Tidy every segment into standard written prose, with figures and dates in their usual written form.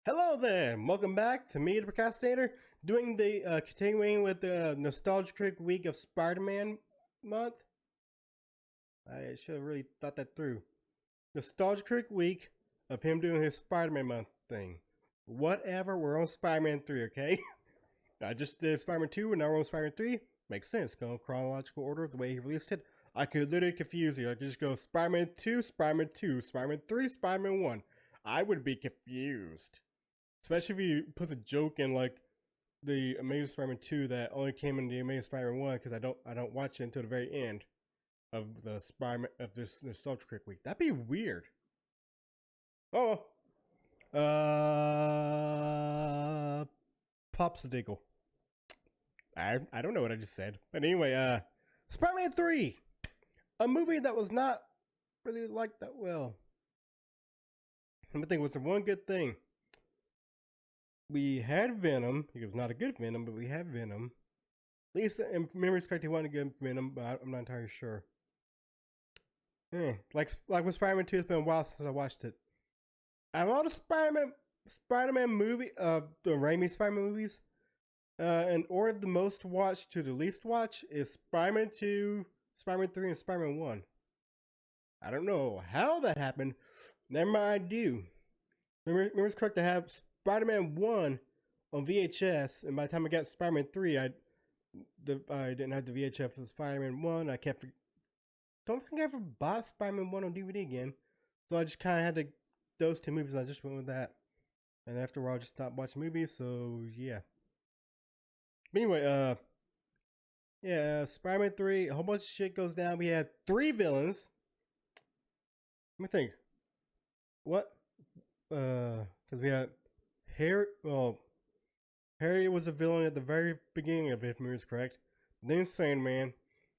Hello there, welcome back to me, the Procrastinator, doing the, continuing with the Nostalgia Critic week of Spider-Man month. I should have really thought that through. Nostalgia Critic week of him doing his Spider-Man month thing. Whatever, we're on Spider-Man 3, okay? I just did Spider-Man 2, and now we're on Spider-Man 3. Makes sense, go in chronological order of the way he released it. I could literally confuse you. I could just go Spider-Man 2, Spider-Man 2, Spider-Man 3, Spider-Man 1. I would be confused. Especially if he puts a joke in like the Amazing Spider-Man 2 that only came in the Amazing Spider-Man 1 because I don't watch it until the very end of the Spider-Man of this Nostalgia Critic week. That'd be weird. Oh, Popsicle. I don't know what I just said, but anyway, Spider-Man 3, a movie that was not really liked that well. I think was the one good thing. We had Venom. It was not a good Venom, but we had Venom. At least in memory's correct, he wanted to get Venom, but I'm not entirely sure. Like with Spider-Man 2, it's been a while since I watched it. Out of all the Spider-Man movie, the Raimi Spider-Man movies, in order of the most watched to the least watched is Spider-Man 2, Spider-Man 3, and Spider-Man 1. I don't know how that happened. Never mind, I do. Memory's correct to have Spider-Man 1 on VHS, and by the time I got Spider-Man 3, I didn't have the VHS for Spider-Man 1. Don't think I ever bought Spider-Man 1 on DVD again. So I just kind of had those two movies, I just went with that. And after a while, I just stopped watching movies, so yeah. But anyway, yeah, Spider-Man 3, a whole bunch of shit goes down. We had 3 villains. Let me think. What? Because we had Harry was a villain at the very beginning of it, if memory is correct. Then Sandman,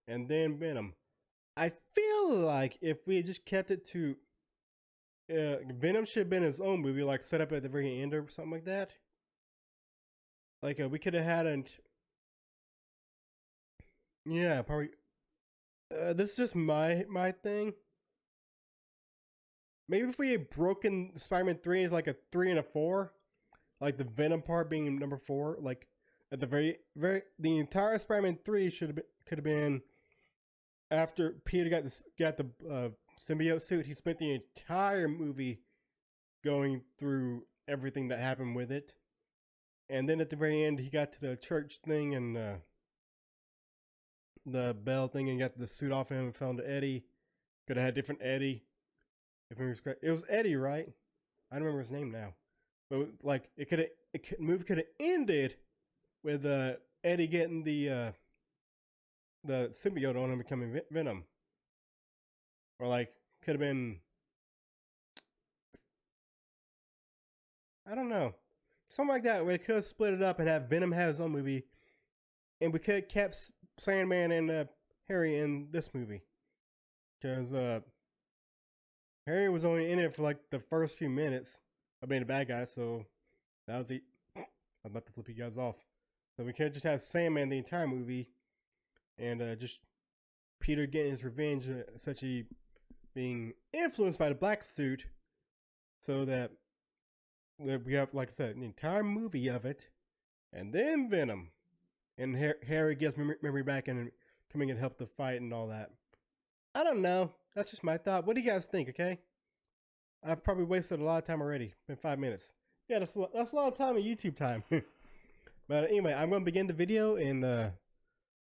and then Venom. I feel like if we had just kept it to Venom should have been his own movie, like set up at the very end or something like that. Like we could have had yeah, probably. This is just my thing. Maybe if we had broken Spider-Man 3 into like a 3 and a 4. Like the Venom part being number 4, like at the very the entire Spider-Man 3 could have been after Peter got the symbiote suit. He spent the entire movie going through everything that happened with it, and then at the very end he got to the church thing and the bell thing and got the suit off him and found Eddie. Could have had different Eddie. If it was correct, it was Eddie, right? I don't remember his name now. But like the movie could have ended with Eddie getting the symbiote on him becoming Venom, or like could have been, I don't know, something like that. Where it could have split it up and have Venom have his own movie, and we could have kept Sandman and Harry in this movie, because Harry was only in it for like the first few minutes of being a bad guy, so that was it. I'm about to flip you guys off. So we can't just have Sandman the entire movie, and just Peter getting his revenge, essentially being influenced by the black suit, so that we have, like I said, an entire movie of it, and then Venom, and Harry gets memory back and coming and help the fight and all that. I don't know. That's just my thought. What do you guys think? Okay. I've probably wasted a lot of time already. Been 5 minutes. Yeah, that's a lot of time on YouTube time. But anyway, I'm going to begin the video, and we're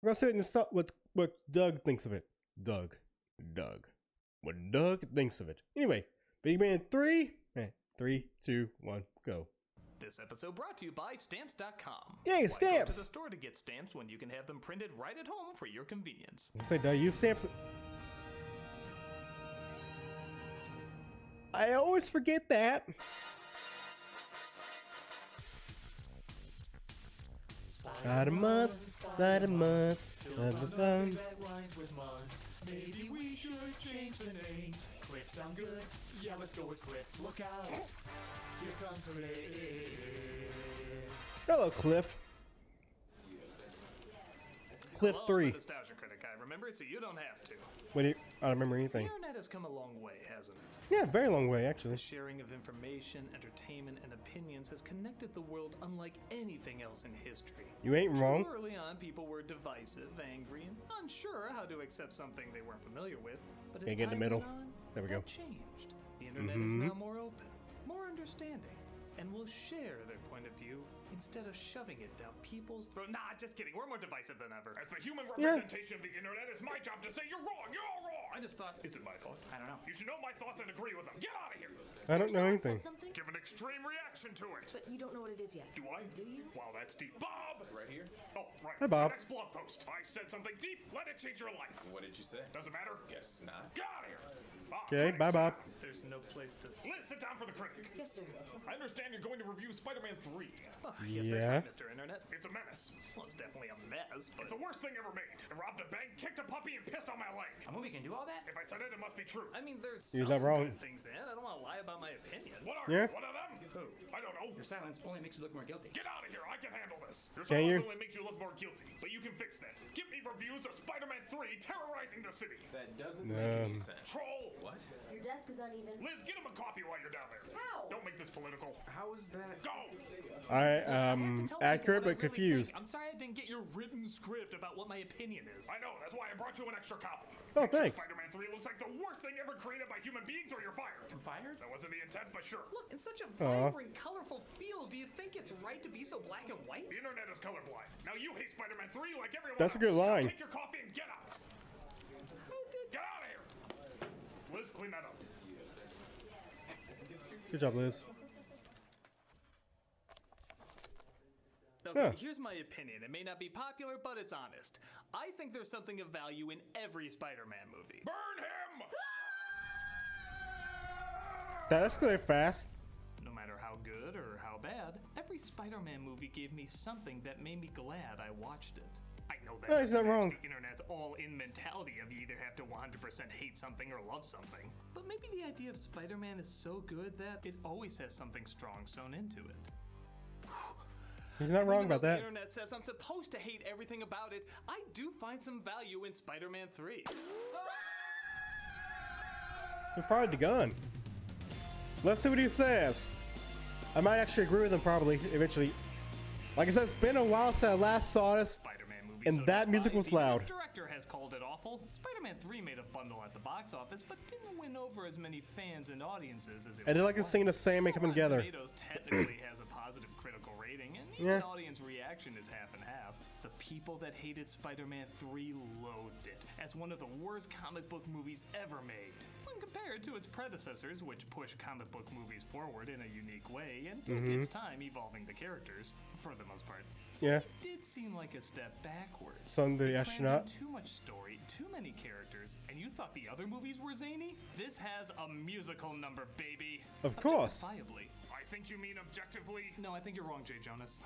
going to sit and start with what Doug thinks of it. Doug. What Doug thinks of it. Anyway, Big Man 3. 3, 2, 1, go. This episode brought to you by Stamps.com. Yay, stamps! Go to the store to get stamps when you can have them printed right at home for your convenience. I say, do I use stamps? I always forget that. Spider-Man, Spider-Man, Spider-Man. Maybe we should change the name. Cliff sound good? Yeah, let's go with Cliff. Look out. Here comes Hooray. Hello, Cliff. Cliff 3. Nostalgia Critic, I remember, so you don't have to. I don't remember anything. The internet has come a long way, hasn't it? Yeah, very long way, actually. The sharing of information, entertainment, and opinions has connected the world unlike anything else in history. You ain't wrong. Early on, people were divisive, angry, and unsure how to accept something they weren't familiar with. But as Can't get in the time middle. went on, There we that go. changed. The internet is now more open, more understanding, and will share their point of view instead of shoving it down people's throats. Nah, just kidding. We're more divisive than ever. As the human representation of the internet, it's my job to say you're wrong. You're all wrong. I just thought, Is it my thought? I don't know. You should know my thoughts and agree with them. Get out of here. I don't know anything. Something? Give an extreme reaction to it. But you don't know what it is yet. Do I? Do you? Wow, that's deep. Bob! Right here? Oh, right. Hi, Bob. Next blog post. I said something deep. Let it change your life. What did you say? Doesn't matter. Guess not. Get out of here. Bob, Okay, Critic, bye, sit Bob. down. There's no place to... Liz, sit down for the critic. Yes, sir. I understand you're going to review Spider-Man 3. Oh, yes, that's Yeah. right, Mr. Internet. It's a menace. Well, it's definitely a mess, but... It's the worst thing ever made. It robbed a bank, kicked a puppy, and pissed on my leg. A movie can do all that? If I said it, it must be true. I mean, there's You're some not wrong. good things in it. I don't want to lie about my opinion. What are Yeah. One of them? Who? I don't know. Your silence only makes you look more guilty. Get out of here. I can handle this. Your Can silence you? only makes you look more guilty, but you can fix that. Give me reviews of Spider-Man 3 terrorizing the city. That doesn't make any sense. Troll. What? Your desk is uneven. Liz, get him a coffee while you're down there. How? Don't make this political. How is that? Go. I have to tell accurate people what but I really confused. think. I'm sorry I didn't get your written script about what my opinion is. I know. That's why I brought you an extra copy. Oh, Make sure thanks. Spider-Man 3 looks like the worst thing ever created by human beings, or you're fired. I'm fired? That wasn't the intent, but sure. Look, in such a vibrant, colorful field, do you think it's right to be so black and white? The internet is colorblind. Now you hate Spider-Man 3 like everyone That's a else. good line. Now take your coffee and get out. Get out of here. Liz, clean that up. Good job, Liz. Okay, Huh. here's my opinion. It may not be popular, but it's honest. I think there's something of value in every Spider-Man movie. Burn him! That escalated fast. No matter how good or how bad, every Spider-Man movie gave me something that made me glad I watched it. I know that No, he's not doesn't match wrong. the internet's all-in mentality of you either have to 100% hate something or love something. But maybe the idea of Spider-Man is so good that it always has something strong sewn into it. He's not wrong Even though about the that. internet says I'm supposed to hate everything about it, I do find some value in Spider-Man 3. He fired the gun. Let's see what he says. I might actually agree with him probably, eventually. Like I said, it's been a while since I last saw this. Spider-Man movie And so that music despised, was loud. The director has called it awful. Spider-Man 3 made a bundle at the box office, but didn't win over as many fans and audiences as it I did would like the want. scene of Sandman coming Rotten together. Tomatoes technically has a positive critical rating, and even Yeah. audience reaction is half and half. The people that hated Spider-Man 3 loathed it as one of the worst comic book movies ever made. When compared to its predecessors, which pushed comic book movies forward in a unique way and took its time evolving the characters, for the most part. Yeah. It did seem like a step backwards. Son the They crammed in astronaut. Too much story, too many characters, and you thought the other movies were zany? This has a musical number, baby. Of course. Objectifiably. I think you mean objectively. No, I think you're wrong, Jay Jonas.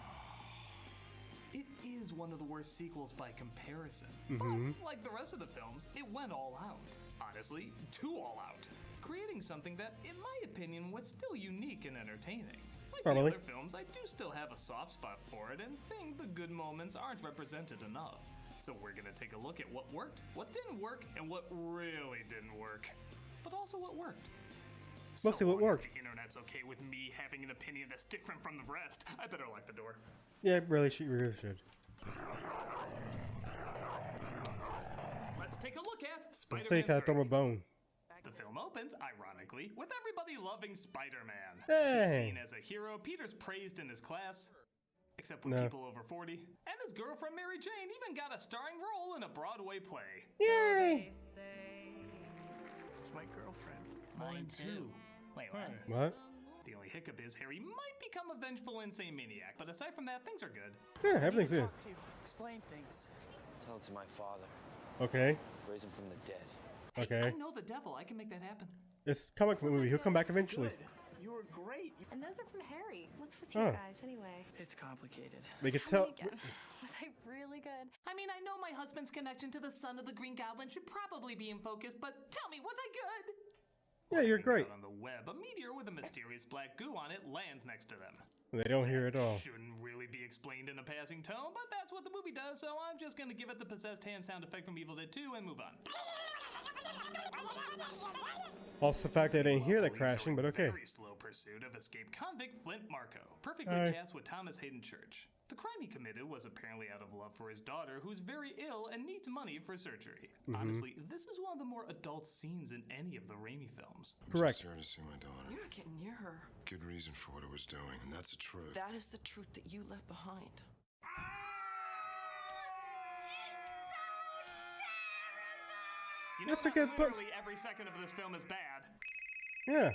It is one of the worst sequels by comparison. But, like the rest of the films, it went all out. Honestly, too all out. Creating something that, in my opinion, was still unique and entertaining. Like Probably. the other films, I do still have a soft spot for it and think the good moments aren't represented enough. So we're gonna take a look at what worked, what didn't work, and what really didn't work. But also what worked. Mostly what long as worked. The internet's okay with me having an opinion that's different from the rest. I better lock the door. Yeah, really should. Let's take a look at Let's say Spider-Man kind of throw him a 3. bone. The film opens, ironically, with everybody loving Spider-Man. Hey. He's seen as a hero. Peter's praised in his class, except with No. people over 40. And his girlfriend Mary Jane even got a starring role in a Broadway play. Yay! It's my girlfriend. Mine too. Wait, what? What? The only hiccup is Harry might become a vengeful insane maniac, but aside from that, things are good. Yeah, everything's good. Talk to you, explain things. Tell it to my father. Okay. Raise him from the dead. Okay. I know the devil. I can make that happen. It's a comic book movie. He'll come back eventually. Good. You were great. And those are from Harry. What's with you Oh. guys anyway? It's complicated. We could Tell tell. me again. Was I really good? I mean, I know my husband's connection to the son of the Green Goblin should probably be in focus, but tell me, was I good? Yeah, you're Hanging great. out on the web, a meteor with a mysterious black goo on it lands next to them. They don't hear it all. Shouldn't really be explained in a passing tone, but that's what the movie does, so I'm just gonna give it the possessed hand sound effect from Evil Dead 2 and move on. Also, the fact that I didn't hear that Police crashing, are but in okay. Very slow pursuit of escaped convict Flint Marco. Perfectly Alright. cast with Thomas Hayden Church. The crime he committed was apparently out of love for his daughter, who's very ill and needs money for surgery. Honestly, this is one of the more adult scenes in any of the Raimi films. Correct. Just here to see my daughter. You're not getting near her. Good reason for what I was doing, and that's the truth. That is the truth that you left behind. You know That's a that good book. literally every second of this film is bad. Yeah.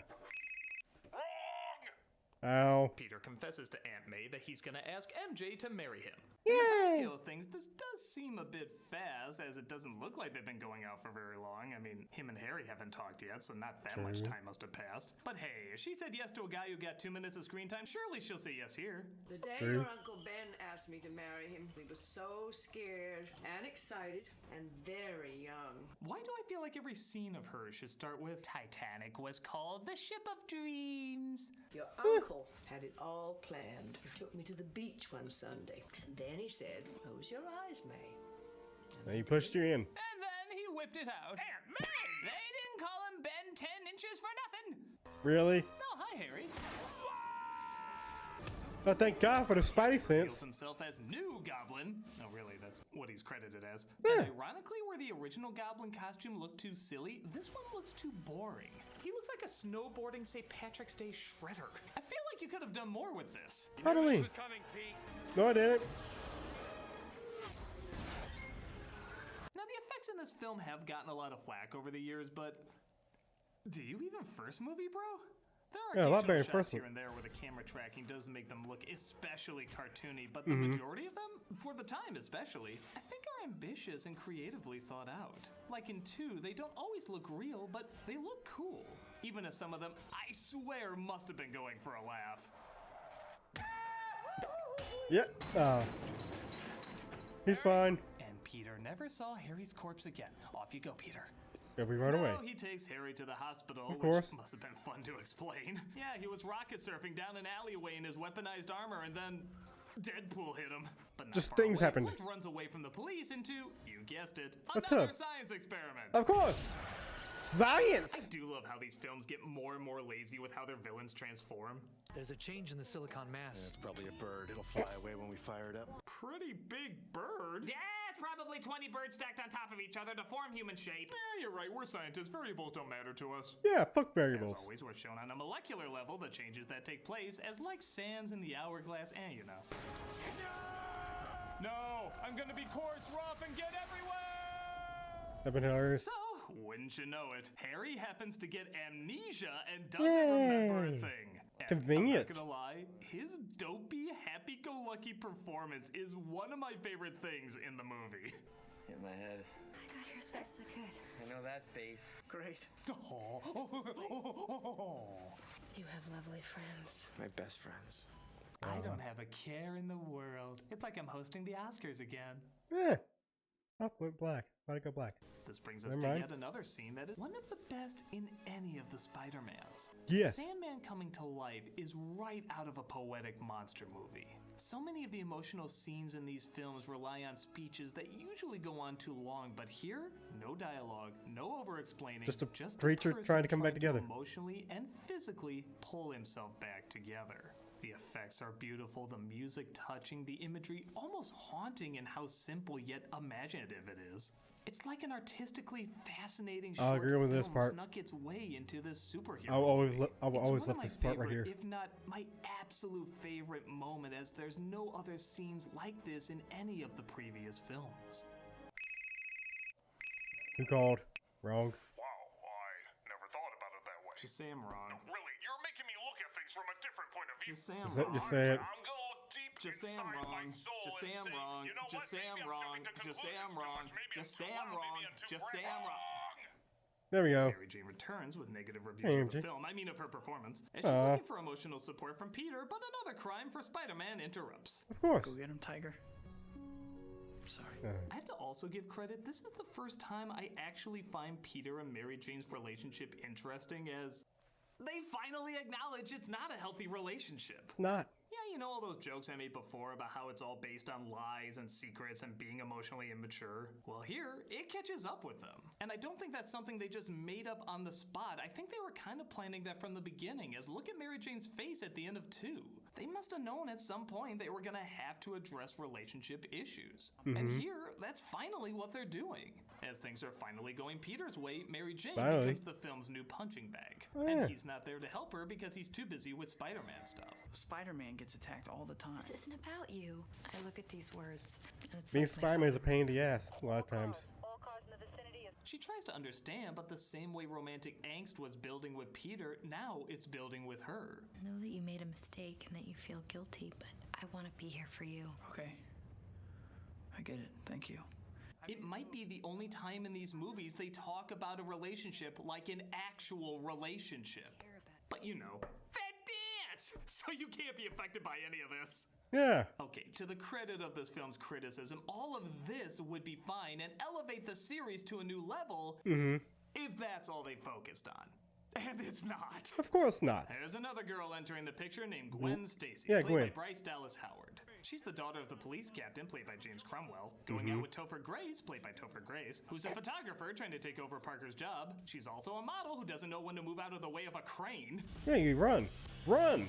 Ow. Peter confesses to Aunt May that he's gonna ask MJ to marry him. Yay! In the time scale of things, this does seem a bit fast, as it doesn't look like they've been going out for very long. I mean, him and Harry haven't talked yet, so not that much time must have passed. But hey, if she said yes to a guy who got 2 minutes of screen time, surely she'll say yes here. The day True. your Uncle Ben asked me to marry him, he was so scared and excited and very young. Why do I feel like every scene of hers should start with Titanic was called the Ship of Dreams? Your uncle had it all planned. He took me to the beach one Sunday, and then he said, "Close your eyes, May." Now you pushed you in. And then he whipped it out. Aunt May! They didn't call him Ben 10 inches for nothing. Really? Oh, hi, Harry. Oh, thank God for the Spidey Feels sense. himself as New Goblin. No, really, that's what he's credited as. Yeah. And ironically, where the original Goblin costume looked too silly, this one looks too boring. He looks like a snowboarding St. Patrick's Day shredder. I feel like you could have done more with this. Totally. No, I didn't. Now, the effects in this film have gotten a lot of flack over the years, but do you even first movie, bro? There are Yeah, a lot better occasional in shots first here and there where the camera tracking does make them look especially cartoony, but the majority of them, for the time especially, I think are ambitious and creatively thought out. Like in 2, they don't always look real, but they look cool. Even as some of them, I swear, must have been going for a laugh. Yeah. He's fine. And Peter never saw Harry's corpse again. Off you go, Peter. Yeah, we run away. No, he takes Harry to the hospital, course. which must have been fun to explain. Yeah, he was rocket surfing down an alleyway in his weaponized armor, and then Deadpool hit him. But not Just far things away. happened. Flint runs away from the police into, you guessed it, A another tub. science experiment. Of course. I Science. do love how these films get more and more lazy with how their villains transform. There's a change in the silicon mass. It's probably a bird. It'll fly away when we fire it up. Pretty big bird. Yeah, it's probably 20 birds stacked on top of each other to form human shape. Yeah, you're right. We're scientists. Variables don't matter to us. Yeah, fuck As variables. always, we're shown on a molecular level the changes that take place as like sands in the hourglass, and you know. No, I'm gonna be coarse, rough, and get everywhere! That'd been hilarious. So, wouldn't you know it, Harry happens to get amnesia and doesn't remember a Yay. thing. And Convenient. I'm not gonna lie, his dopey, happy-go-lucky performance is one of my favorite things in the movie. Hit my head. My God, yours feels so good. I know that face. Great. You have lovely friends. My best friends. I don't have a care in the world. It's like I'm hosting the Oscars again. Yeah. Oh, went black. Why'd it go black? This brings us Never to mind. yet another scene that is one of the best in any of the Spider-Mans. Yes. Sandman coming to life is right out of a poetic monster movie. So many of the emotional scenes in these films rely on speeches that usually go on too long, but here, no dialogue, no over-explaining, Just a creature person trying to come back together. emotionally and physically pull himself back together. The effects are beautiful, the music touching, the imagery almost haunting in how simple yet imaginative it is. It's like an artistically fascinating I'll short agree with this film part. snuck its way into this superhero I will always, movie. I will It's always one love of this my part right favorite, here. if not my absolute favorite moment, as there's no other scenes like this in any of the previous films. Who called? Wrong. Wow, I never thought about it that way. Just say I'm wrong. Really, you're making me look at things from a different point of view. Just say I'm Just say- wrong. just say it. I'm gonna look deep Just say inside I'm my wrong. soul Just say and I'm say, wrong. you know Just what? say Maybe I'm I'm wrong. jumping to Just say I'm conclusions too wrong. much. Maybe Just I'm say too I'm loud. wrong. Maybe I'm too Just say I'm wrong. There we go. Mary Jane returns with negative reviews Hey, of the MJ. film. I mean, of her performance. And she's looking for emotional support from Peter, but another crime for Spider-Man interrupts. Of course. Go get him, Tiger. Sorry. I have to also give credit. This is the first time I actually find Peter and Mary Jane's relationship interesting, as they finally acknowledge it's not a healthy relationship. It's not. Yeah, you know all those jokes I made before about how it's all based on lies and secrets and being emotionally immature? Well, here, it catches up with them. And I don't think that's something they just made up on the spot. I think they were kind of planning that from the beginning, as look at Mary Jane's face at the end of 2. They must have known at some point they were gonna have to address relationship issues. And here, that's finally what they're doing. As things are finally going Peter's way, Mary Jane becomes the film's new punching bag. And he's not there to help her because he's too busy with Spider-Man stuff. Spider-Man gets attacked all the time. This isn't about you. I look at these words. And it's Being like my Spider-Man is a pain in the ass a lot of times. She tries to understand, but the same way romantic angst was building with Peter, now it's building with her. I know that you made a mistake and that you feel guilty, but I want to be here for you. Okay. I get it. Thank you. It might be the only time in these movies they talk about a relationship like an actual relationship. But you know, that dance! So you can't be affected by any of this. Yeah. Okay, to the credit of this film's criticism, all of this would be fine and elevate the series to a new level if that's all they focused on. And it's not. Of course not. There's another girl entering the picture named Gwen Stacy, Yeah, played Gwen. by Bryce Dallas Howard. She's the daughter of the police captain, played by James Cromwell, going out with Topher Grace, played by Topher Grace, who's a photographer trying to take over Parker's job. She's also a model who doesn't know when to move out of the way of a crane. Yeah, you run. Run!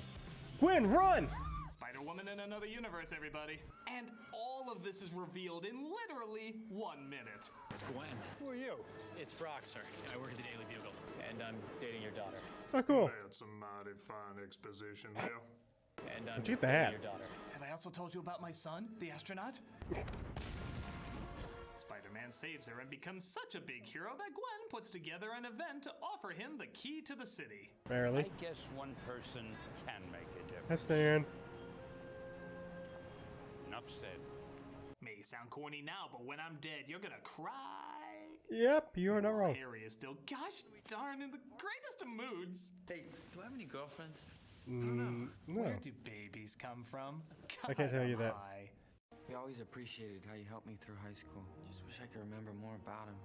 Gwen, run! Spider-Woman in another universe, everybody. And all of this is revealed in literally 1 minute. It's Gwen. Who are you? It's Brock, sir. I work at the Daily Bugle, and I'm dating your daughter. Oh, cool. That's some mighty fine exposition there. And I'm Get the dating hat. your daughter. Have I also told you about my son, the astronaut? Spider-Man saves her and becomes such a big hero that Gwen puts together an event to offer him the key to the city. Barely. I guess one person can make a difference. I stand. Enough said. May sound corny now, but when I'm dead, you're gonna cry. Yep, you are not wrong. Harry is still, gosh darn, in the greatest of moods. Hey, do I have any girlfriends? No. Where do babies come from? I can't tell you that. High. We always appreciated how you helped me through high school. Just wish I could remember more about him.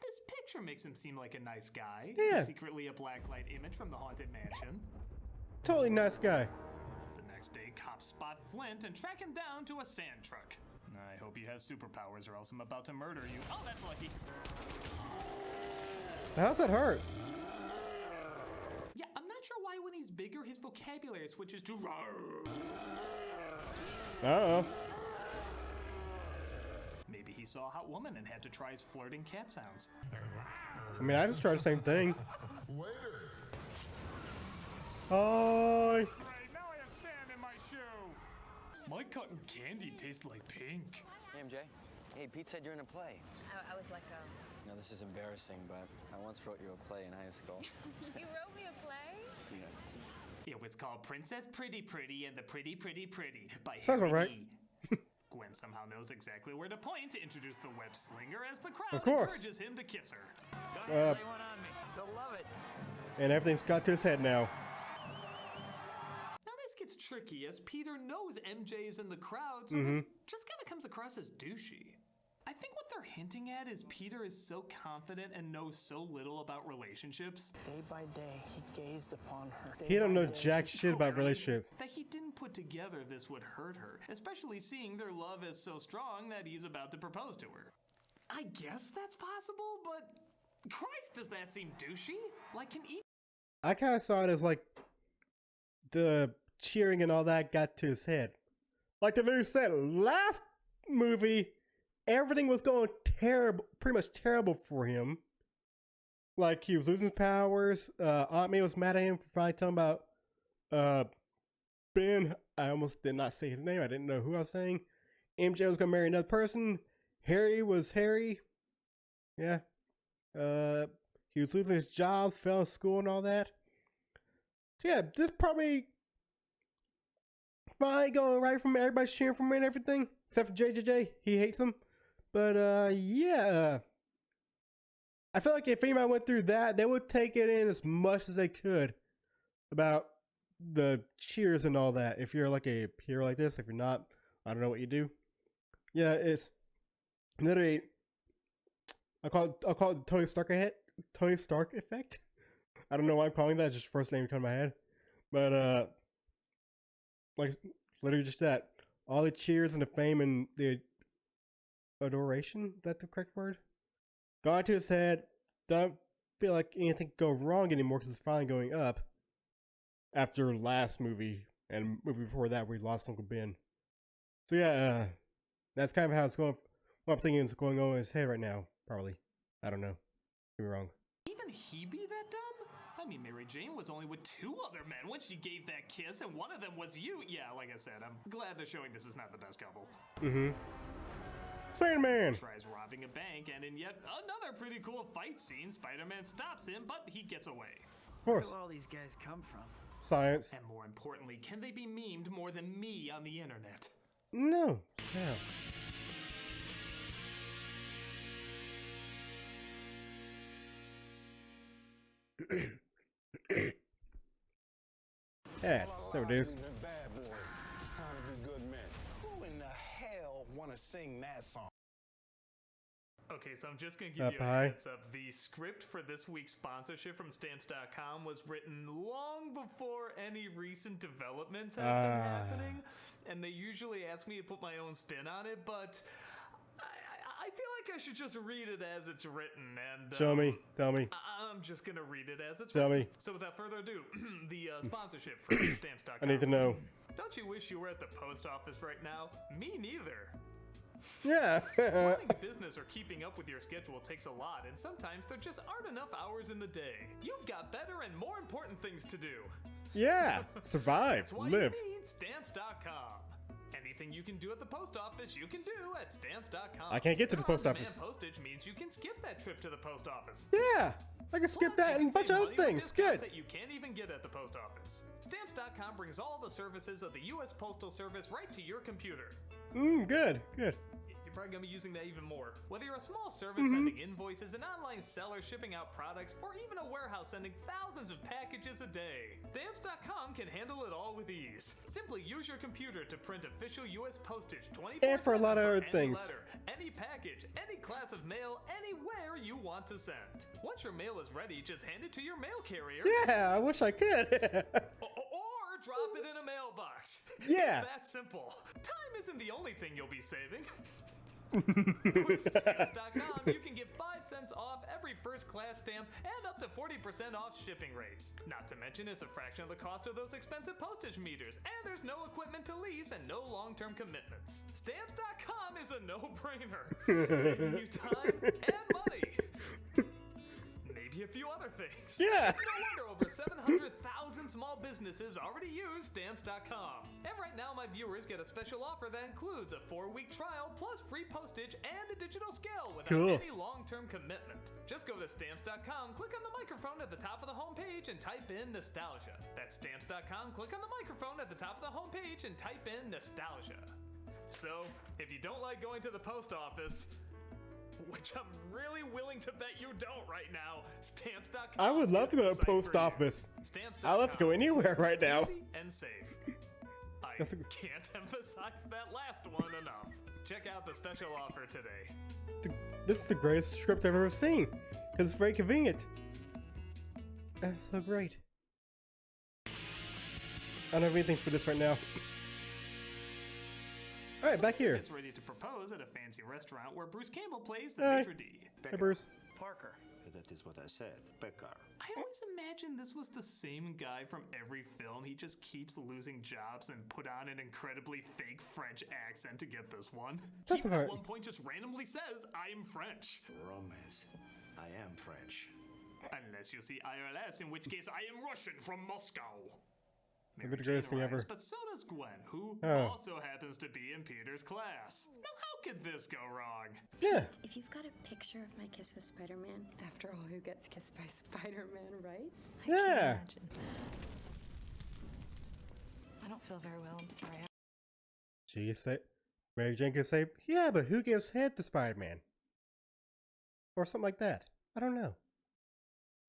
This picture makes him seem like a nice guy. Yeah. He's secretly a blacklight image from the haunted mansion. Totally nice guy. The next day, cops spot Flint and track him down to a sand truck. I hope you have superpowers or else I'm about to murder you. Oh, that's lucky. How's that hurt? Yeah, I'm not sure why when he's bigger, his vocabulary switches to roar. Uh-oh. Maybe he saw a hot woman and had to try his flirting cat sounds. I mean, I just tried the same thing. Waiter. Hi. Right, now I have sand in my shoe. My cotton candy tastes like pink. Hey, MJ. Hey, Pete said you're in a play. I was let go. You know, this is embarrassing, but I once wrote you a play in high school. You wrote me a play? Yeah. It was called Princess Pretty Pretty and the Pretty Pretty Pretty by Sounds Harry about right. E. Gwen somehow knows exactly where to point to introduce the web slinger as the crowd Of course. encourages him to kiss her. Go ahead, lay one on me. They'll love it. And everything's got to his head now. Now this gets tricky as Peter knows MJ is in the crowd, so this just kind of comes across as douchey. I think what they're hinting at is Peter is so confident and knows so little about relationships Day by day, he gazed upon her. He don't know jack shit about relationship. that he didn't put together this would hurt her, especially seeing their love is so strong that he's about to propose to her. I guess that's possible, but Christ, does that seem douchey? Like, can he? I kind of saw it as like the cheering and all that got to his head. Like the news said, last movie, everything was going terrible, pretty much terrible for him. Like he was losing his powers. Aunt May was mad at him for finally talking about Ben. I almost did not say his name. I didn't know who I was saying. MJ was gonna marry another person. Harry was Harry. Yeah. He was losing his job, fell in school and all that. So yeah, this probably going right from everybody's cheering for him and everything, except for JJJ. He hates him. But yeah, I feel like if anybody went through that, they would take it in as much as they could about the cheers and all that. If you're like a hero like this, if you're not, I don't know what you do. Yeah, it's literally. I'll call it the Tony Stark effect. I don't know why I'm calling that. It's just first name to come to my head. But like literally just that. All the cheers and the fame and the adoration, is that the correct word? Gone to his head. Don't feel like anything could go wrong anymore because it's finally going up. After last movie and movie before that where he lost Uncle Ben. So yeah, that's kind of how it's going. What I'm thinking is going on in his head right now, probably. I don't know. Get me wrong. Even he be that dumb? I mean, Mary Jane was only with 2 other men when she gave that kiss, and one of them was you. Yeah, like I said, I'm glad they're showing this is not the best couple. Mm-hmm. Sandman tries robbing a bank, and in yet another pretty cool fight scene, Spider-Man stops him, but he gets away. Of course. Where do all these guys come from? Science. And more importantly, can they be memed more than me on the internet? No. Yeah. Yeah, there it is. Bad boys. It's time to be good men. Who in the hell want to sing that song? Okay, so I'm just going to give you a heads up. The script for this week's sponsorship from Stamps.com was written long before any recent developments have been happening. And they usually ask me to put my own spin on it, but I feel like I should just read it as it's written. And Show me. Tell me. I'm just going to read it as it's Tell written. me. So without further ado, the sponsorship from Stamps.com. I need to know. Don't you wish you were at the post office right now? Me neither. Yeah. Running a business or keeping up with your schedule takes a lot, and sometimes there just aren't enough hours in the day. You've got better and more important things to do. Yeah. Survive. That's why Live. you need Stamps.com. Anything you can do at the post office, you can do at Stamps.com. I can't get to the post office. Postage means you can skip that trip to the post office. Yeah. I can skip that and a bunch of other things. Good. That you can't even get at the post office. Stamps.com brings all the services of the U.S. Postal Service right to your computer. Good. Good. You're probably going to be using that even more. Whether you're a small service sending invoices, an online seller shipping out products, or even a warehouse sending thousands of packages a day, Stamps.com can handle it all with ease. Simply use your computer to print official U.S. postage 24/7 and for a lot of other any things. Letter, any package, any class of mail, anywhere you want to send. Once your mail is ready, just hand it to your mail carrier. Yeah, I wish I could. Or drop it in a mailbox. Yeah. It's that simple. Time isn't the only thing you'll be saving. With Stamps.com, you can get 5 cents off every first-class stamp and up to 40% off shipping rates. Not to mention, it's a fraction of the cost of those expensive postage meters, and there's no equipment to lease and no long-term commitments. Stamps.com is a no-brainer, saving you time and money. Maybe a few other things. Yeah. It's no wonder over 700,000 small businesses already use Stamps.com. And right now, my viewers get a special offer that includes a 4-week trial plus free postage and a digital scale without any long-term commitment. Just go to Stamps.com, click on the microphone at the top of the homepage, and type in nostalgia. That's Stamps.com. Click on the microphone at the top of the homepage and type in nostalgia. So, if you don't like going to the post office, which I'm really willing to bet you don't right now, Stamps.com. I would love to go to the post office. I'd love to go anywhere right now. Easy and safe. I can't emphasize that last one enough. Check out the special offer today. This is the greatest script I've ever seen, because it's very convenient. That's so great. I don't have anything for this right now. All right, back here. Gets ready to propose at a fancy restaurant where Bruce Campbell plays the maitre d'. Hey, Bruce. Parker. That is what I said. Becker. I always imagined this was the same guy from every film. He just keeps losing jobs and put on an incredibly fake French accent to get this one. That's He right. at one point just randomly says, "I'm French." Romance. I am French. Unless you see IRS, in which case I am Russian from Moscow. Maybe the greatest thing ever. But so does Gwen, who also happens to be in Peter's class. Now, how could this go wrong? Yeah. If you've got a picture of my kiss with Spider-Man, after all, who gets kissed by Spider-Man, right? I can't imagine. I don't feel very well. I'm sorry. She say, Mary Jane could say, yeah, but who gives head to Spider-Man? Or something like that. I don't know.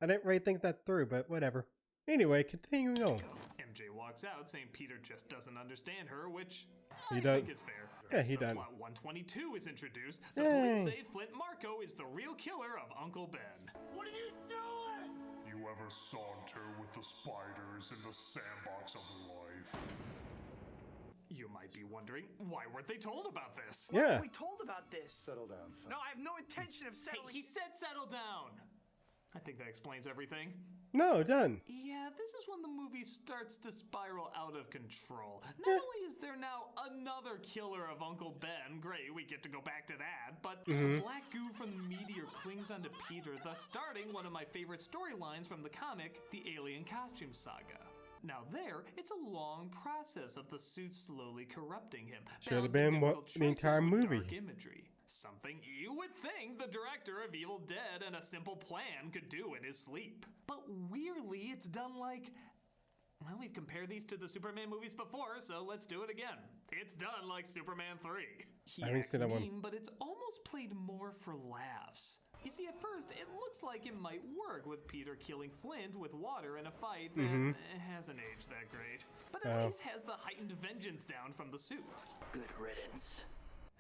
I didn't really think that through, but whatever. Anyway, continuing on. MJ walks out saying Peter just doesn't understand her, which He I does. think is fair. Yeah, he does. Subplot 122 is introduced. The police say Flint Marco is the real killer of Uncle Ben. What are you doing? You ever saunter with the spiders in the sandbox of life? You might be wondering, why weren't they told about this? Why Yeah. weren't we told about this? Settle down, son. No, I have no intention of Hey, settling. he said settle down! I think that explains everything. No, done. Yeah, this is when the movie starts to spiral out of control. Not only is there now another killer of Uncle Ben, great, we get to go back to that, but the black goo from the meteor clings onto Peter, thus starting one of my favorite storylines from the comic, the Alien Costume Saga. Now there, it's a long process of the suit slowly corrupting him. Should have balancing been what difficult the entire choices with movie. dark imagery. Something you would think the director of Evil Dead and A Simple Plan could do in his sleep. But weirdly, it's done like... Well, we've compared these to the Superman movies before, so let's do it again. It's done like Superman 3. He I haven't acts seen that one. mean, but it's almost played more for laughs. You see, at first, it looks like it might work with Peter killing Flint with water in a fight that hasn't aged that great. But at least has the heightened vengeance down from the suit. Good riddance.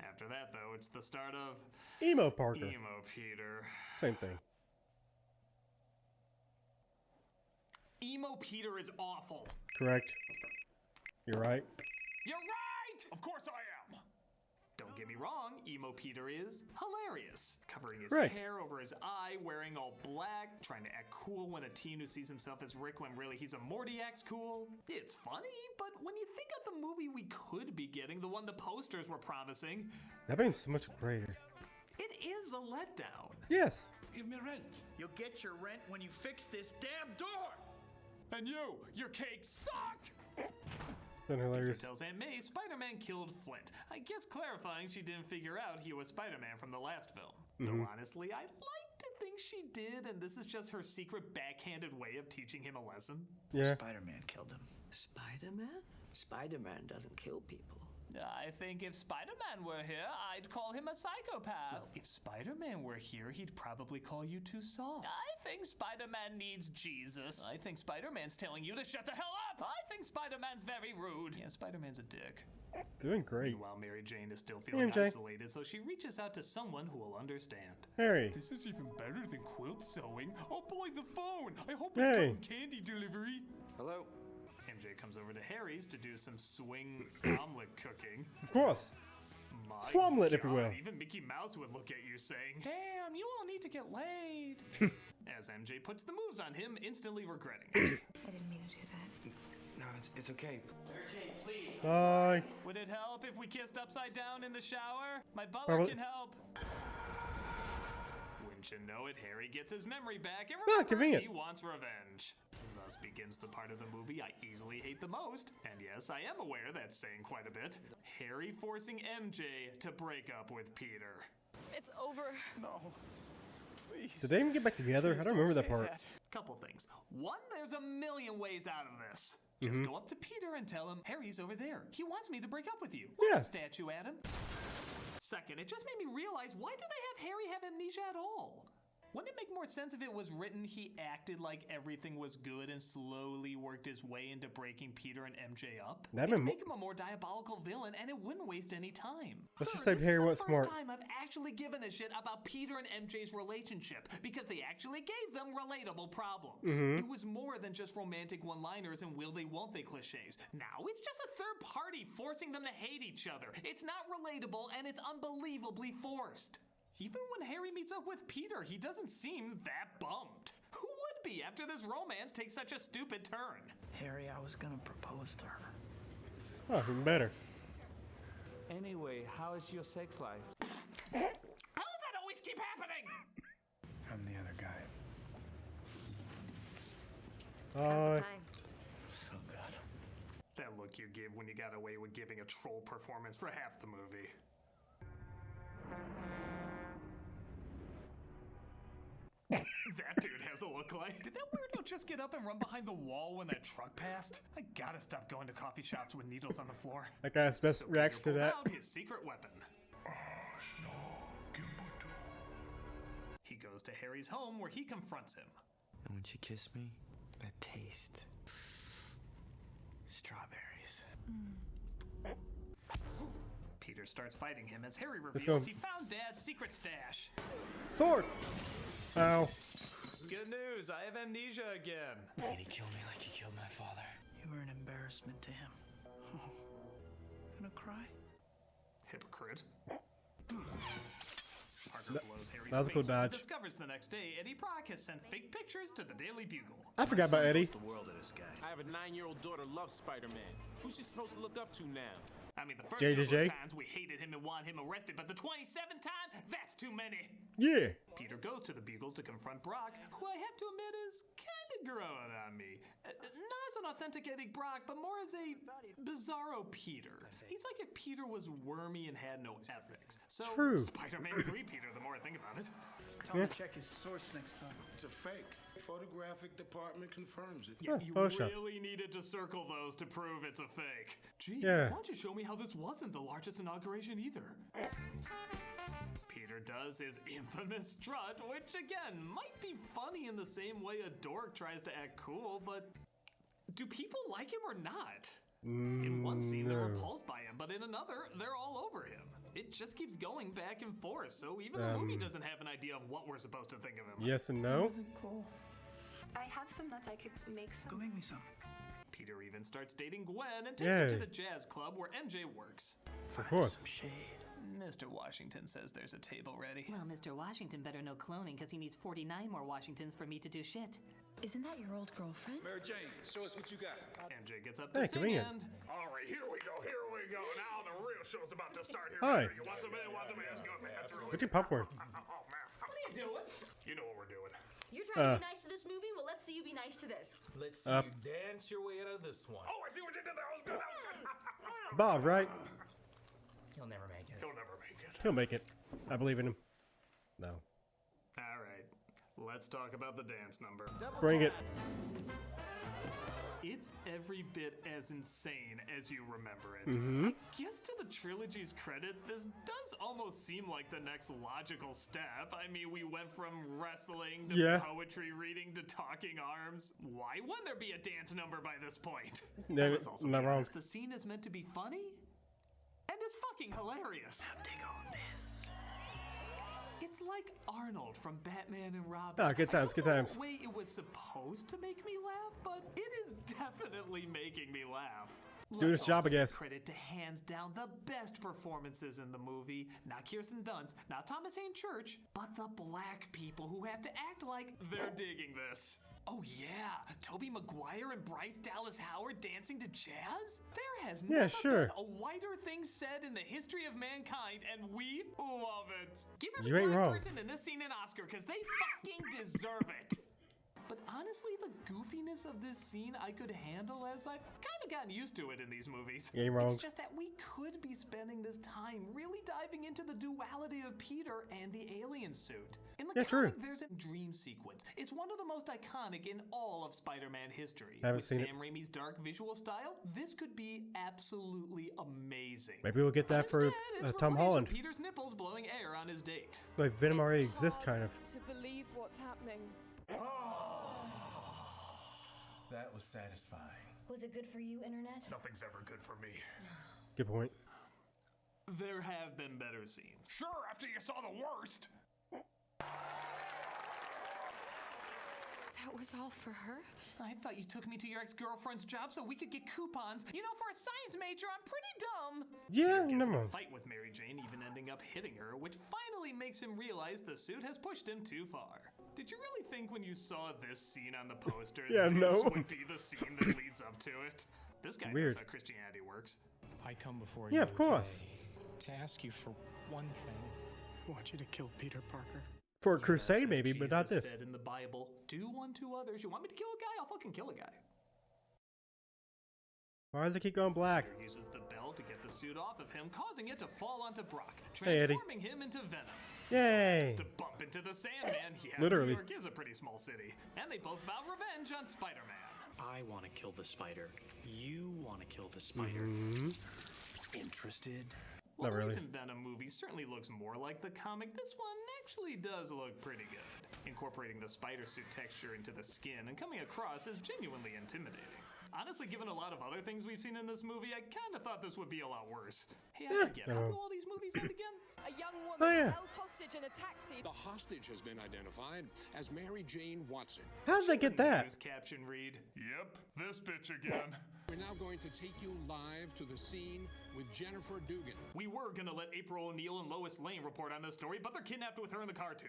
After that, though, it's the start of Emo Parker. Emo Peter. Same thing. Emo Peter is awful. Correct. You're right. You're right! Of course I am! Don't get me wrong, Emo Peter is hilarious. Covering his Right. hair over his eye, wearing all black, trying to act cool when a teen who sees himself as Rick when really he's a Morty acts cool. It's funny, but when you think of the movie we could be getting, the one the posters were promising, That means so much greater. it is a letdown. Yes. Give me rent. You'll get your rent when you fix this damn door. And you, your cakes suck! Been Peter hilarious. tells Aunt May Spider-Man killed Flint. I guess clarifying she didn't figure out he was Spider-Man from the last film. Though honestly, I'd like to think she did, and this is just her secret backhanded way of teaching him a lesson. Yeah. Spider-Man killed him. Spider-Man? Spider-Man doesn't kill people. I think if Spider-Man were here, I'd call him a psychopath. Well, if Spider-Man were here, he'd probably call you too soft. I think Spider-Man needs Jesus. I think Spider-Man's telling you to shut the hell up. I think Spider-Man's very rude. Yeah, Spider-Man's a dick. Doing great. Meanwhile, Mary Jane is still feeling MJ. isolated, so she reaches out to someone who will understand. Harry. This is even better than quilt sewing. Oh boy, the phone! I hope Hey. it's cotton candy delivery. Hello? MJ comes over to Harry's to do some swing omelet cooking. Of course. My Swamlet, if you God, will. Even Mickey Mouse would look at you saying, "Damn, you all need to get laid." As MJ puts the moves on him, instantly regretting. I didn't mean to do that. No, it's okay. Bye. Would it help if we kissed upside down in the shower? My butler Probably. can help. Wouldn't you know it, Harry gets his memory back and Ah, remembers convenient. he wants revenge. Thus begins the part of the movie I easily hate the most. And yes, I am aware that's saying quite a bit. Harry forcing MJ to break up with Peter. It's over. No. Please. Did they even get back together? I don't remember that part. Couple things. One, there's a million ways out of this. Just go up to Peter and tell him, Harry's over there. He wants me to break up with you. Wave Yes. a statue at him. Second, it just made me realize, why do they have Harry have amnesia at all? Wouldn't it make more sense if it was written he acted like everything was good and slowly worked his way into breaking Peter and MJ up? That'd It'd be mo- make him a more diabolical villain, and it wouldn't waste any time. Let's just Third, say this Harry is the wasn't first smart. time I've actually given a shit about Peter and MJ's relationship, because they actually gave them relatable problems. It was more than just romantic one-liners and will they won't they cliches. Now it's just a third party forcing them to hate each other. It's not relatable and it's unbelievably forced. Even when Harry meets up with Peter, he doesn't seem that bummed. Who would be after this romance takes such a stupid turn? Harry, I was gonna propose to her. Oh, even better. Anyway, how is your sex life? How does that always keep happening? I'm the other guy. Bye. So good. That look you give when you got away with giving a troll performance for half the movie. That dude has a look like. Did that weirdo just get up and run behind the wall when that truck passed? I gotta stop going to coffee shops with needles on the floor. That guy's best So reaction to Peter that. pulls out his secret weapon. He goes to Harry's home where he confronts him. And when she kissed me, that taste. Strawberries. Peter starts fighting him as Harry go. reveals he found Dad's secret stash. Sword! Ow. Good news, I have amnesia again. And he killed me like he killed my father. You were an embarrassment to him. cry? Hypocrite. Parker blows Harry's that was a cool face up and dodge. discovers the next day Eddie Brock has sent fake pictures to the Daily Bugle. I forgot about Eddie. The world of this guy. I have a 9-year-old daughter loves Spider-Man. Who's she supposed to look up to now? I mean, the first couple of times we hated him and want him arrested, but the 27th time, that's too many. Yeah. Peter goes to the Bugle to confront Brock, who I have to admit is kind of growing on me. Not as an authentic Eddie Brock, but more as a bizarro Peter. He's like if Peter was wormy and had no ethics. So, True. Spider-Man 3 Peter, the more I think about it. Tell him to check his source next time. It's a fake. Photographic department confirms it. Yeah, you Photoshop. really needed to circle those to prove it's a fake. Gee, Yeah. why don't you show me how this wasn't the largest inauguration either? Peter does his infamous strut, which again might be funny in the same way a dork tries to act cool, but do people like him or not? In one scene, they're repulsed by him, but in another, they're all over him. It just keeps going back and forth, so even the movie doesn't have an idea of what we're supposed to think of him. Yes and no. Cool. I have some nuts I could make some. Go make me some. Peter even starts dating Gwen and takes her to the jazz club where MJ works. Of course. Some shade. Mr. Washington says there's a table ready. Well, Mr. Washington better know cloning because he needs 49 more Washingtons for me to do shit. Isn't that your old girlfriend? Mary Jane, show us what you got. MJ gets up to sing and... All right, here we go. Now the real show's about to start here. Hi. You want some of it? It's good, man. It's really What's your popcorn? Oh, man. What are you doing? You know what we're doing. You're trying to be nice to this movie? Well, let's see you be nice to this. Let's see you dance your way out of this one. Oh, I see what you did there. That was good. Bob, right? He'll never make it. He'll never make it. He'll make it. I believe in him. No. All right, let's talk about the dance number. Bring it. It's every bit as insane as you remember it. Mhm. I guess to the trilogy's credit, this does almost seem like the next logical step. I mean, we went from wrestling to poetry reading to talking arms. Why wouldn't there be a dance number by this point? No, Let's also not be wrong. honest, the scene is meant to be funny, and it's fucking hilarious. Take all this. It's like Arnold from Batman and Robin. Ah, good times, good times. I don't know what way it was supposed to make me laugh, but it is definitely making me laugh. Doing his job, I guess. Credit to hands down the best performances in the movie. Not Kirsten Dunst, not Thomas Hayne Church, but the black people who have to act like they're digging this. Oh yeah, Tobey Maguire and Bryce Dallas Howard dancing to jazz? There has never been a whiter thing said in the history of mankind, and we love it. Give every You ain't black wrong. person in this scene an Oscar, because they fucking deserve it. But honestly, the goofiness of this scene I could handle, as I've kind of gotten used to it in these movies. You ain't wrong. It's just that we could be spending this time really diving into the duality of Peter and the alien suit. In the comic, there's a dream sequence. It's one of the most iconic in all of Spider-Man history. Haven't With seen Sam Raimi's dark visual style, this could be absolutely amazing. Maybe we'll get that But for instead, it's Tom replaced with Holland. Peter's nipples blowing air on his date. Like Venom already exists, kind of. To believe what's happening. That was satisfying. Was it good for you, Internet? Nothing's ever good for me. Good point. There have been better scenes. Sure, after you saw the worst. That was all for her? I thought you took me to your ex-girlfriend's job so we could get coupons. You know, for a science major, I'm pretty dumb. Yeah, Peter gets in no. a fight with Mary Jane, even ending up hitting her, which finally makes him realize the suit has pushed him too far. Did you really think when you saw this scene on the poster Yeah, this no. would be the scene that leads up to it? This guy Weird. knows how Christianity works. I come before Yeah, you of course. today to ask you for one thing. I want you to kill Peter Parker. For a crusade, maybe, but not Jesus this. said in the Bible, do unto others. You want me to kill a guy? I'll fucking kill a guy. Why does it keep going black? Peter uses the bell to get the suit off of him, causing it to fall onto Brock, Hey, Eddie. transforming him into Venom. Yay! To bump into the Sandman. Yeah, Literally. New York is a pretty small city. And they both vow revenge on Spider-Man. I want to kill the spider. You want to kill the spider. Interested? While Not the really. recent Venom movie certainly looks more like the comic, this one actually does look pretty good, incorporating the spider suit texture into the skin and coming across as genuinely intimidating. Honestly, given a lot of other things we've seen in this movie, I kind of thought this would be a lot worse. Hey, I forget, how do all these movies end again? A young woman Oh, yeah. held hostage in a taxi. The hostage has been identified as Mary Jane Watson. How did they get that? News caption read, "Yep, this bitch again." We're now going to take you live to the scene with Jennifer Dugan. We were gonna let April O'Neil and Lois Lane report on this story, but they're kidnapped with her in the car too.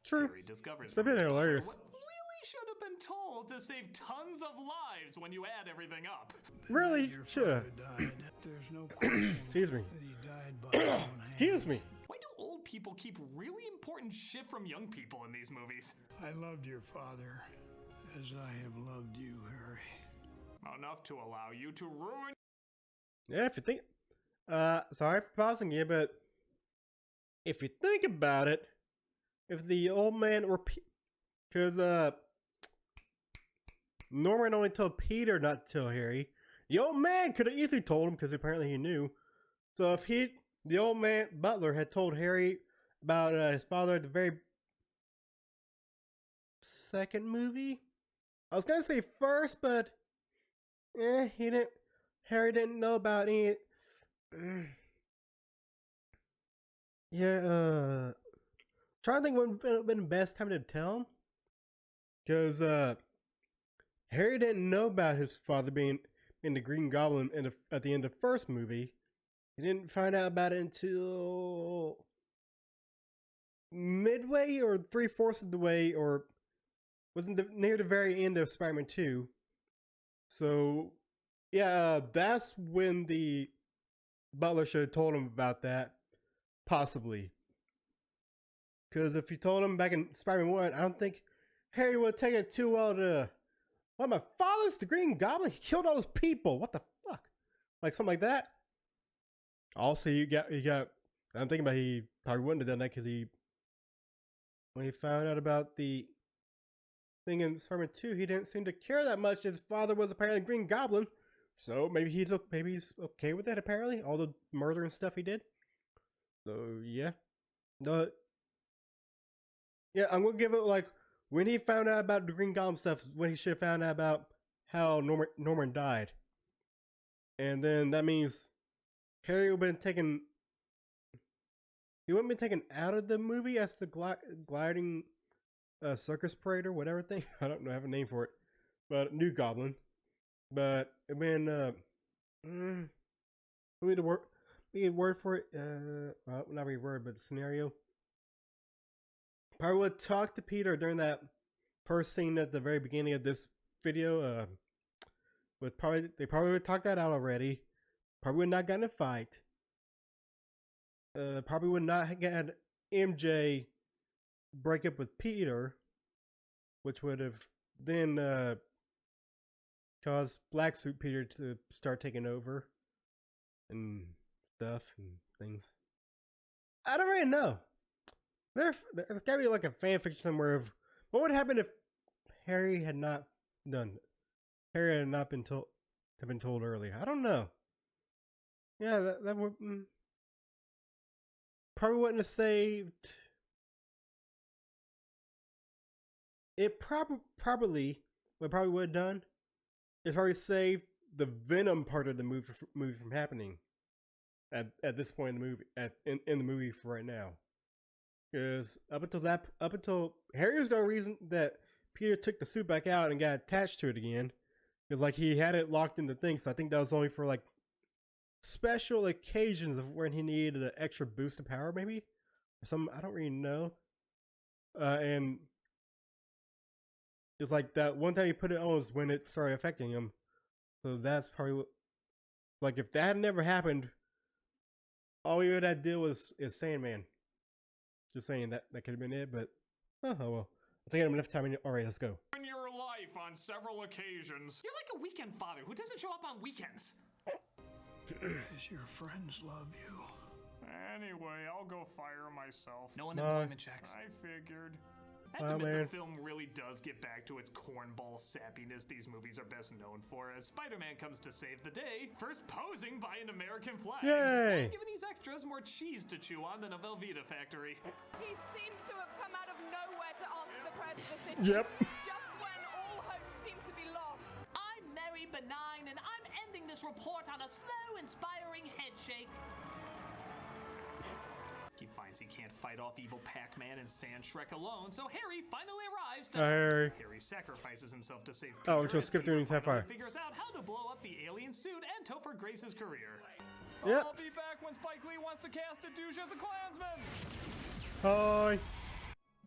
True. Harry discovers It's a bit hilarious. what really should have been told to save tons of lives when you add everything up. Really should have. There's no question Excuse me. that he died by his own hand. Excuse me. Why do old people keep really important shit from young people in these movies? I loved your father as I have loved you, Harry. Enough to allow you to ruin. Yeah, if you think, sorry for pausing you, but if you think about it, if the old man were, because Norman only told Peter not to tell Harry, the old man could have easily told him because apparently he knew. So if the old man Butler had told Harry about his father at the very second movie, I was gonna say first, but Harry didn't know about any. Trying to think what would have been the best time to tell him, because Harry didn't know about his father being in the Green Goblin at the end of the first movie. He didn't find out about it until midway or 3/4 of the way, or wasn't near the very end of Spider-Man 2. So, yeah, that's when the Butler should have told him about that, possibly. Because if he told him back in Spider-Man 1, I don't think Harry would take it too well to, well, my father's the Green Goblin? He killed all those people. What the fuck? Like something like that. Also, you got, I'm thinking about he probably wouldn't have done that because when he found out about the thing in Spider-Man 2, he didn't seem to care that much that his father was apparently Green Goblin. So maybe he's okay with that, apparently. All the murder and stuff he did. So, yeah. Yeah, I'm going to give it, like, when he found out about the Green Goblin stuff, when he should have found out about how Norman died. And then that means Harry would have been taken... He wouldn't be taken out of the movie as the gliding circus parade or whatever thing. I don't know, I have a name for it. But New Goblin. But it been we need a word for it. Well, not really a word, but the scenario. Probably would talk to Peter during that first scene at the very beginning of this video. They probably would talk that out already. Probably would not get in a fight. Probably would not get MJ break up with Peter, which would have then caused Black Suit Peter to start taking over and stuff and things. I don't really know. There's gotta be like a fanfiction somewhere of what would happen if Harry had not done it. Harry had not been told earlier. I don't know. Yeah, that would probably wouldn't have saved. It probably would have done is probably saved the Venom part of the movie from happening at this point in the movie in the movie for right now. Because up until Harry was the only reason that Peter took the suit back out and got attached to it again, because like he had it locked in the thing. So I think that was only for like special occasions of when he needed an extra boost of power, maybe or something. I don't really know. And it's like that one time he put it on was when it started affecting him. So that's probably what, like if that had never happened, all we would have to deal with is Sandman. Just saying that could have been it, but oh well. I think I have enough time. Alright, let's go. In your life on several occasions. You're like a weekend father who doesn't show up on weekends. As your friends love you. Anyway, I'll go fire myself. No Bye. unemployment checks. I figured. I Bye, have to admit, man. the film really does get back to its cornball sappiness these movies are best known for, as Spider-Man comes to save the day, first posing by an American flag. Yay! And giving these extras more cheese to chew on than a Velveeta factory. He seems to have come out of nowhere to answer the prayers of the city. Yep. Just when all hope seemed to be lost. I'm Mary Benign, and I'm ending this report on a slow, inspiring headshake. He finds he can't fight off evil Pac-Man and Sand Shrek alone, so Harry finally arrives to Harry sacrifices himself to save Peter. Oh, we should skip through the entire fire. Figures out how to blow up the alien suit and Topher Grace's career. Yep. I'll be back when Spike Lee wants to cast a douche as a Klansman. Hi.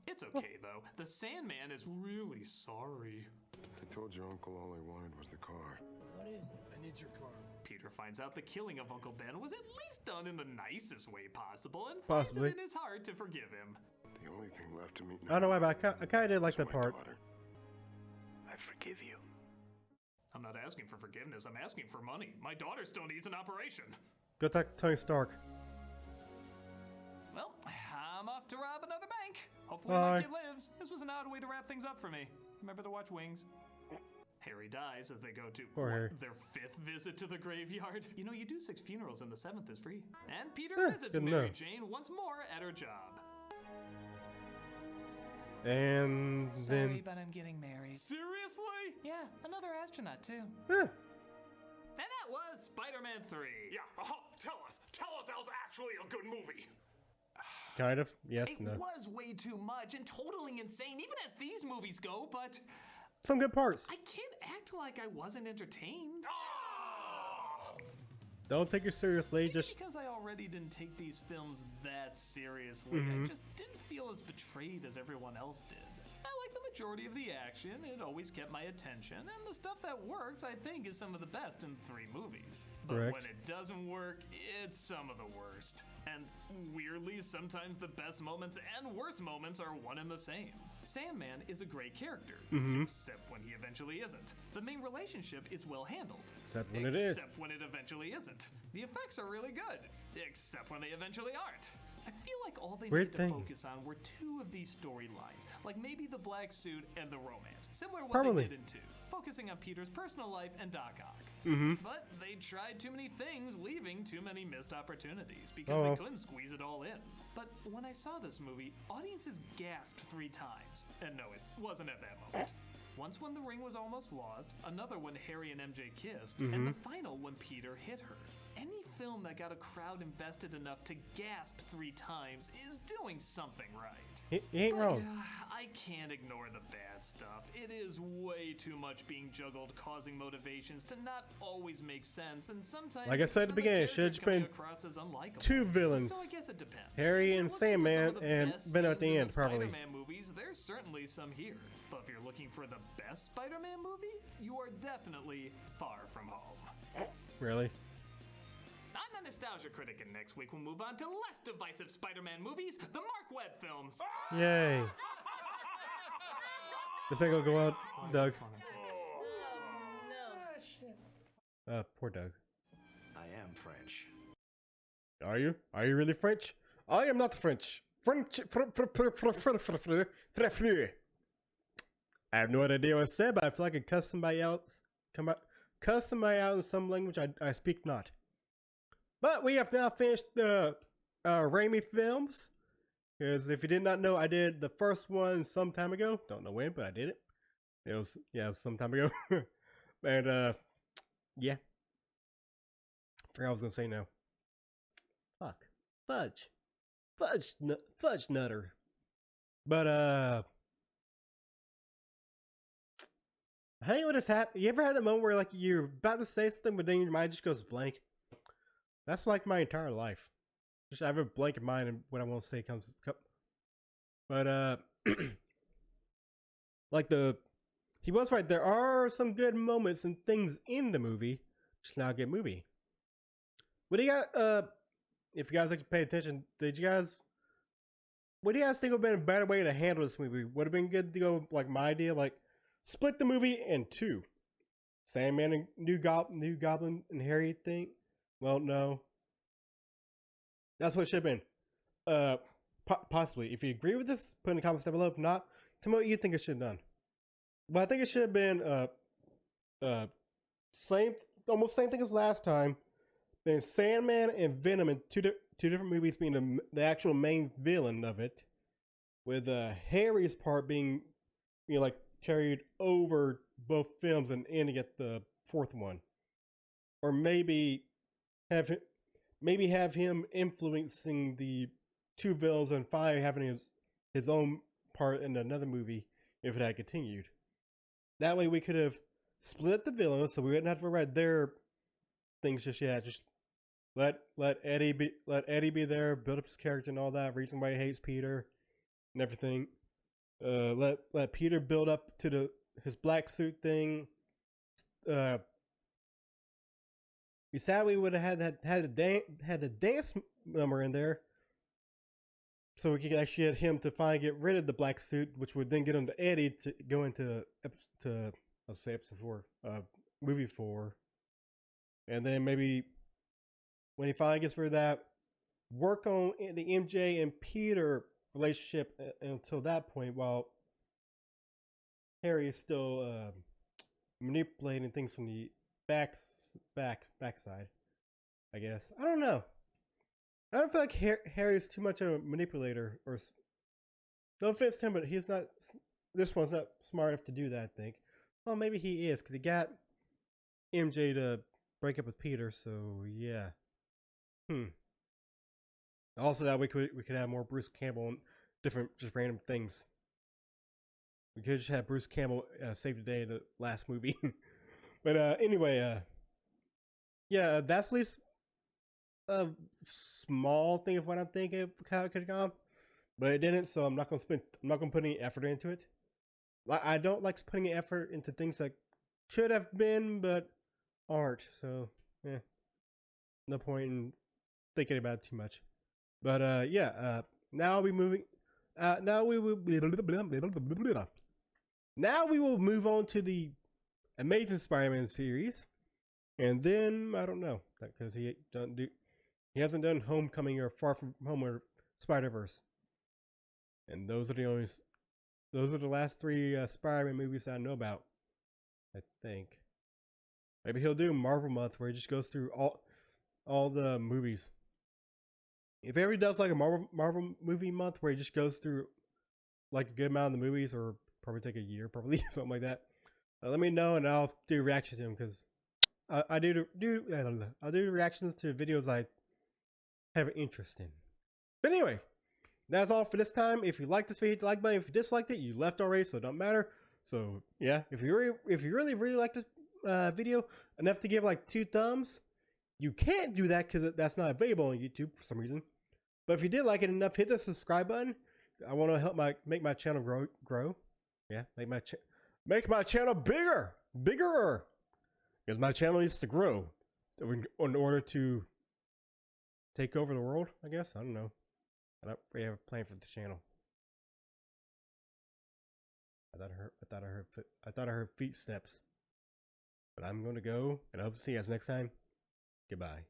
It's okay, though. The Sandman is really sorry. I told your uncle all I wanted was the car. What is it? I need your car. Peter finds out the killing of Uncle Ben was at least done in the nicest way possible and finds Possibly. it in his heart to forgive him. The only thing left to me I don't know why, but I kind of did like that my part. daughter. I forgive you. I'm not asking for forgiveness, I'm asking for money. My daughter still needs an operation. Go talk to Tony Stark. Well, I'm off to rob another bank. Hopefully Bye. my kid lives. This was an odd way to wrap things up for me. Remember to watch Wings. Harry dies as they go to Harry. their 5th visit to the graveyard. You know, you do 6 funerals and the 7th is free. And Peter visits good Mary enough. Jane once more at her job. And Sorry, then but I'm getting married. Seriously? Yeah, another astronaut too. yeah. And that was Spider-Man 3. Yeah, tell us that was actually a good movie. Kind of. Yes. It No. was way too much and totally insane, even as these movies go, but Some good parts. I can't act like I wasn't entertained. Don't take it seriously. Maybe Just because I already didn't take these films that seriously. I just didn't feel as betrayed as everyone else did. I like the majority of the action. It always kept my attention, and the stuff that works, I think, is some of the best in 3 movies. But Correct. when it doesn't work, it's some of the worst. And weirdly, sometimes the best moments and worst moments are one and the same. Sandman is a great character, except when he eventually isn't. The main relationship is well handled. Except when it is. Except when it eventually isn't. The effects are really good, except when they eventually aren't. I feel like all they Weird need thing. to focus on were 2 of these storylines, like maybe the black suit and the romance, similar to what Probably. they did in 2, focusing on Peter's personal life and Doc Ock. But they tried too many things, leaving too many missed opportunities because Oh. they couldn't squeeze it all in. But when I saw this movie, audiences gasped 3 times. And no, it wasn't at that moment. Once when the ring was almost lost, another when Harry and MJ kissed, and the final when Peter hit her. Any film that got a crowd invested enough to gasp 3 times is doing something right. he ain't wrong. I can't ignore the bad stuff. It is way too much being juggled, causing motivations to not always make sense, and sometimes, Like I said at the beginning, it should have just been across as unlikable. 2 villains. So I guess it depends. Harry If and you're looking for some Sandman, of the and best Venom at the scenes in end, probably. Spider-Man movies, there's certainly some here. But if you're looking for the best Spider-Man movie, you are definitely far from home. Really? I'm the Nostalgia Critic, and next week we'll move on to less divisive Spider-Man movies, the Mark Webb films. Yay. This ain't gonna go out, Doug. Poor Doug. I am French. Are you? Are you really French? I am not French. French. I have no idea what I said, but I feel like I cuss somebody else. Cuss somebody out in some language I speak not. But we have now finished the Raimi films. Because if you did not know, I did the first one some time ago. Don't know when, but I did it. It was some time ago. And yeah. Forgot what I was gonna say now. Fuck. Fudge nutter. But hey, what has happened? You ever had that moment where like you're about to say something, but then your mind just goes blank? That's like my entire life. Just I have a blank in mind, and what I want to say comes. But like he was right. There are some good moments and things in the movie. Just not a good movie. What do you got? If you guys like to pay attention, what do you guys think would have been a better way to handle this movie? Would have been good to go like my idea, like split the movie in 2. Sandman and New Goblin and Harry thing. Well, no. That's what it should have been. Possibly. If you agree with this, put in the comments down below. If not, tell me what you think it should have done. But I think it should have been almost same thing as last time. Then Sandman and Venom in two different movies being the actual main villain of it, with Harry's part being like carried over both films and ending at the 4th one, or maybe have him influencing the 2 villains and finally having his own part in another movie if it had continued. That way we could have split the villains, so we wouldn't have to write their things just yet. Just let Eddie be there, build up his character and all that. Reason why he hates Peter and everything. Let Peter build up to his black suit thing. We sadly would have had the dance number in there, so we could actually get him to finally get rid of the black suit, which would then get him to Eddie to go into episode 4, movie 4, and then maybe when he finally gets rid of that, work on the MJ and Peter relationship until that point, while Harry is still manipulating things from the backside. I guess I don't know. I don't feel like Harry is too much of a manipulator, or no offense to him, but he's not. This one's not smart enough to do that. I think. Well, maybe he is because he got MJ to break up with Peter. So yeah. Also, that we could have more Bruce Campbell and different just random things. We could just have Bruce Campbell save the day in the last movie. But anyway, yeah, that's at least a small thing of what I'm thinking of how it could have gone. But it didn't, so I'm not gonna put any effort into it. I don't like putting effort into things that could have been but aren't. So yeah, no point in thinking about it too much. But yeah, now we moving. Now we will. Now we will move on to the Amazing Spider-Man series, and then I don't know because he hasn't done Homecoming or Far From Home or Spider-Verse, and those are the last 3 Spider-Man movies I know about. I think maybe he'll do Marvel Month where he just goes through all the movies. If he ever does like a Marvel movie month where he just goes through like a good amount of the movies, or probably take a year, probably something like that, let me know and I'll do reactions to him because I do reactions to videos I have an interest in. But anyway, that's all for this time. If you like this video, hit the like button. If you disliked it, you left already, so it don't matter. So yeah, if you really like this video enough to give like 2 thumbs, you can't do that because that's not available on YouTube for some reason. But if you did like it enough, hit the subscribe button. I want to help make my channel grow. Yeah, make my channel bigger, because my channel needs to grow in order to take over the world. I guess I don't know. I don't really have a plan for the channel. I thought I heard feet steps. But I'm going to go, and I hope to see you guys next time. Goodbye.